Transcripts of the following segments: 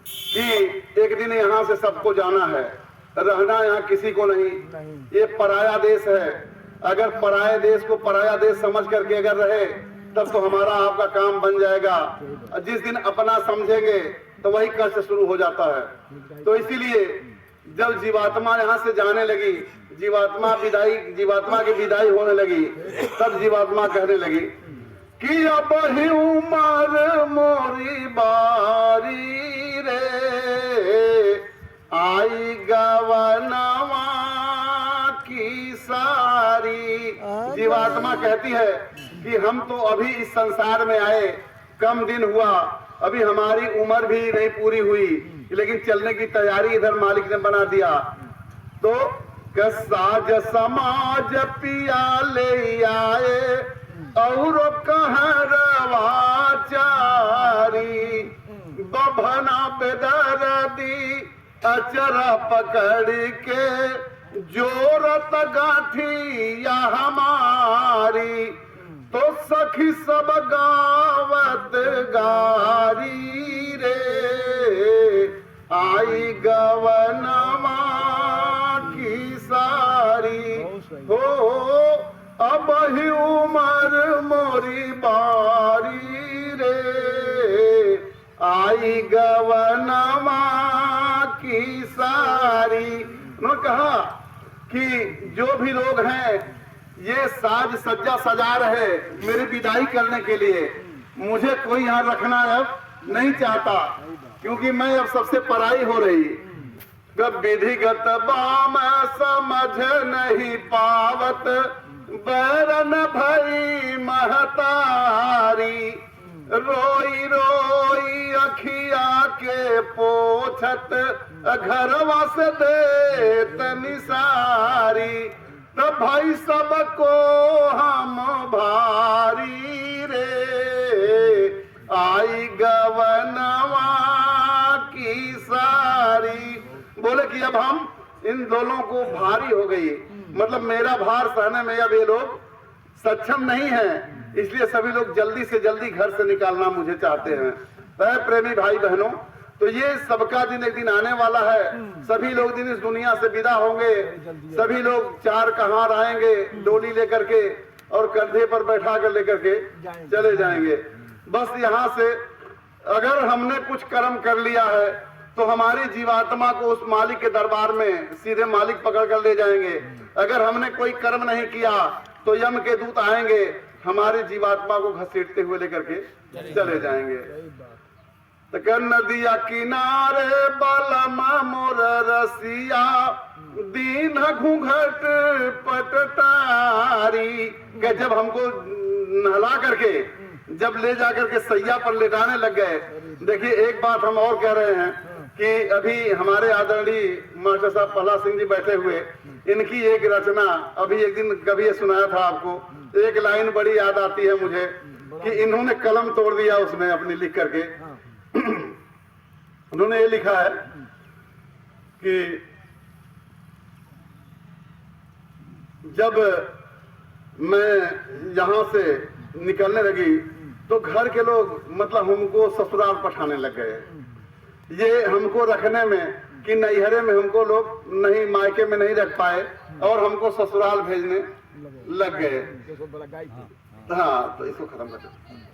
कि एक दिन यहाँ से सबको जाना है, रहना यहाँ किसी को नहीं। ये पराया देश है, अगर पराये देश को पराया देश समझ करके अगर रहे तब तो हमारा आपका काम बन जाएगा। जिस दिन अपना समझेंगे तो वही कष्ट शुरू हो जाता है। तो इसीलिए जब जीवात्मा यहाँ से जाने लगी, जीवात्मा की विदाई होने लगी, तब जीवात्मा कहने लगी कि अब ही उमर मोरी बारी रे, आई गवनवा की सारी। जीवात्मा कहती है कि हम तो अभी इस संसार में आए, कम दिन हुआ, अभी हमारी उम्र भी नहीं पूरी हुई, लेकिन चलने की तैयारी इधर मालिक ने बना दिया। तो साज समाज पिया ले आए और कहरवा चारी, बभना बेदर्दी अचरा पकड़ के जोरत गाठिया हमारी। तो सखी सब गावत गारी रे, आई गवनवा की सारी। हो अब ही उमर मोरी बारी रे, आई गवनवा की सारी। उन्होंने कहा कि जो भी लोग हैं ये साज सज्जा सजा रहे मेरी विदाई करने के लिए, मुझे कोई यहाँ रखना अब नहीं चाहता, क्योंकि मैं अब सबसे पराई हो रही। जब विधिगत बाम समझ नहीं पावत, बैरन भई महतारी, रोई रोई अखिया के पोछत, घरवा से देत निसारी। तब भाई सबको हम भारी रे, आई गवनवा की सारी। बोले कि अब हम इन दोनों को भारी हो गई, मतलब मेरा भार सहने में अब ये लोग सक्षम नहीं है, इसलिए सभी लोग जल्दी से जल्दी घर से निकालना मुझे चाहते हैं। प्रेमी भाई बहनों, तो ये सबका दिन एक दिन आने वाला है, सभी लोग दिन इस दुनिया से विदा होंगे, सभी लोग चार कहार आएंगे डोली लेकर के और कंधे पर बैठा कर लेकर के चले जाएंगे। बस यहाँ से अगर हमने कुछ कर्म कर लिया है तो हमारी जीवात्मा को उस मालिक के दरबार में सीधे मालिक पकड़ कर ले जाएंगे। अगर हमने कोई कर्म नहीं किया तो यम के दूत आएंगे, हमारी जीवात्मा को घसीटते हुए लेकर के चले जाएंगे। तो नदिया किनारे बलमा मोर रसिया, दीन घूंघट पटटारी। के जब हमको नहला करके जब ले जाकर के सैया पर लेटाने लग गए। देखिए एक बात हम और कह रहे हैं कि अभी हमारे आदरणीय मास्टर साहब प्रहलाद सिंह जी बैठे हुए, इनकी एक रचना अभी एक दिन कभी सुनाया था आपको, एक लाइन बड़ी याद आती है मुझे कि इन्होंने कलम तोड़ दिया उसमें अपनी लिख करके। उन्होंने ये लिखा है कि जब मैं यहां से निकलने लगी तो घर के लोग मतलब हमको ससुराल पठाने लग गए। ये हमको रखने में कि नैहरे में हमको लोग नहीं, मायके में नहीं रख पाए और हमको ससुराल भेजने लग गए। हाँ, तो इसको खत्म कर।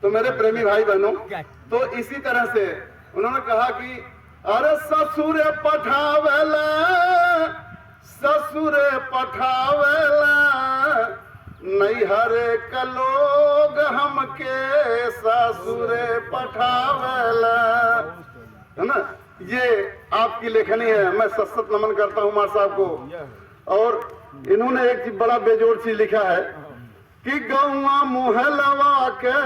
तो मेरे प्रेमी भाई बहनों, तो इसी तरह से उन्होंने कहा कि अरे ससुर पठावेला, ससुर पठावेला, नैहर का लोग हमके ससुर पठावेला। है ना, ये आपकी लेखनी है, मैं सशक्त नमन करता हूँ मार साहब को। और इन्होंने एक चीज बड़ा बेजोड़ चीज लिखा है कि गौवा मुहलवा के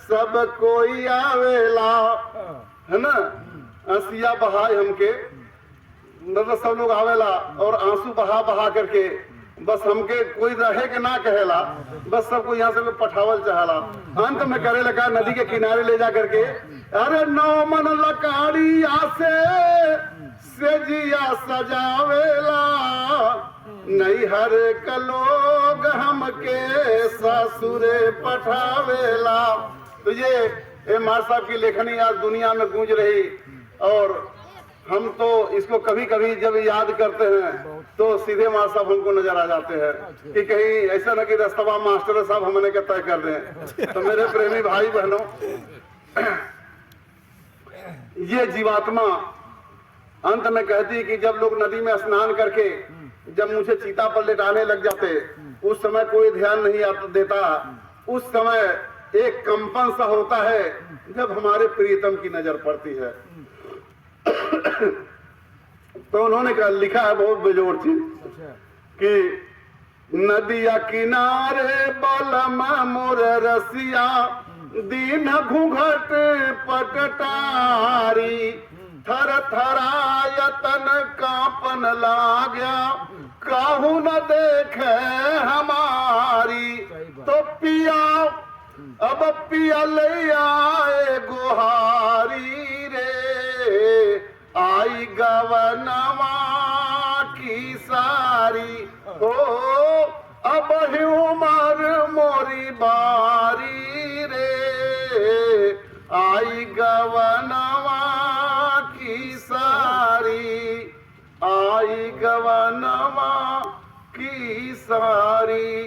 सब कोई आवेला, है ना, आंसिया बहाए हमके, मतलब सब लोग आवेला और आंसू बहा बहा करके बस हमके कोई रहे के ना कहेला, बस सबको यहाँ से पठावल चाहला। अंत में करे लगा नदी के किनारे ले जा करके, अरे नौ मन लकाड़ी से जिया सजावेला, नैहर का लोग हमके ससुरे पठावेला। तो ये मार साहब की लेखनी आज दुनिया में गूंज रही और हम तो इसको कभी कभी जब याद करते हैं तो सीधे मार साहब हमको नजर आ जाते हैं कि कहीं ऐसा ना कि रास्तवा मास्टर साहब हमने क्या तय कर दें। तो मेरे प्रेमी भाई बहनों, ये जीवात्मा अंत में कहती है कि जब लोग नदी में स्नान करके जब मुझे चीता पर लेटाने लग जाते, उस समय कोई ध्यान नहीं देता। उस समय एक कंपन सा होता है जब हमारे प्रियतम की नजर पड़ती है। तो उन्होंने कहा, लिखा है बहुत बेजोड़ चीज कि नदिया किनारे बलम मोर रसिया दीन घूंघट पटटारी थर थरायतन कांपन लाग्या काहू न देखे हमारी। तो पिया अब पिया ले आए गुहारी रे आई गवनवा की सारी हो अब ही उमर मोरी बारी रे आई गवनवा की सारी आई गवनवा की सारी।